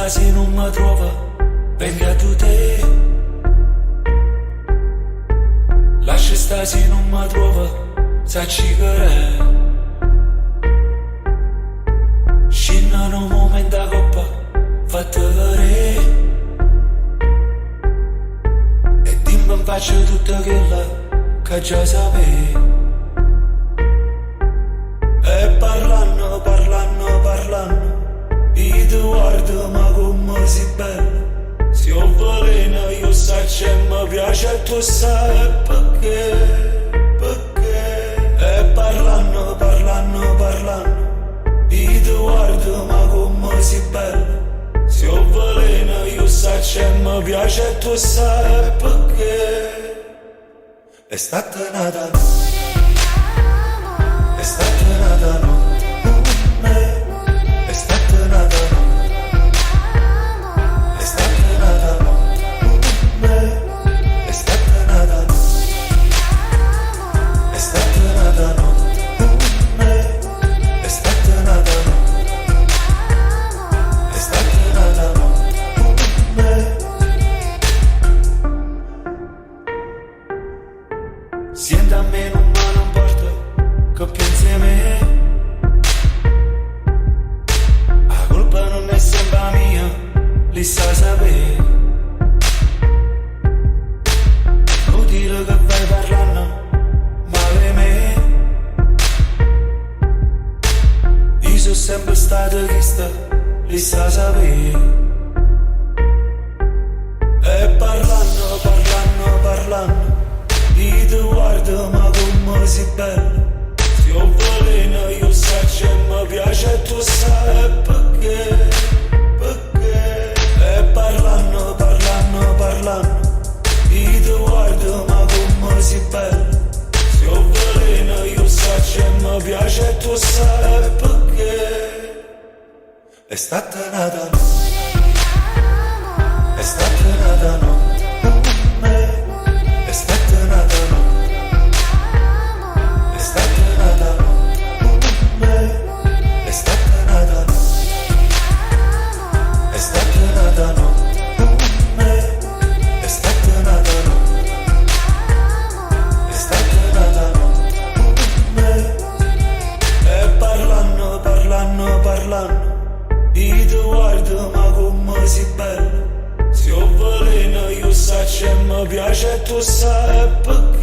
sta se non mi trova, venga tu te. Lascia sta se non mi trova, sacci che è. Scinna un momento a coppa, fatta vedere. E dimmi in faccia tutta quella che già sapevi. E parlando, parlando, parlando, io ti guardo ma come sei bella. Se ho veleno io saccio e mi piace tu sai perché, perché. E parlando, parlando, parlando, io ti guardo ma come sei bella. Se ho veleno io saccio e mi piace tu sai perché. È stata nata, è stata nata notte, è stata nata notte, è stata nata notte, è stata nata notte, è stata nata notte, è stata nata notte, è stata nata notte. Sienta a me non importa che pensi a me. La colpa non è sempre mia, li sa sapere. Non dire che vai parlando male me. Io sono sempre stato chista, li sa sapere. E parlando, parlando, parlando, io ti guardo ma come sei bella. Se ho veleno io saccio e mi piace tu sai perché, perché. E parlando, parlando, parlando, io ti guardo ma come sei bella. Se ho veleno io saccio e mi piace tu sai perché. È stata nata, è stata nata notte, è stata nata notte, è stata nata notte, è stata nata notte, è stata nata notte, è stata nata notte, è stata nata notte. E parlando, parlando, parlando, io ti guardo ma come sei bella. Se ho veleno io saccio e mi piace tu sai perché.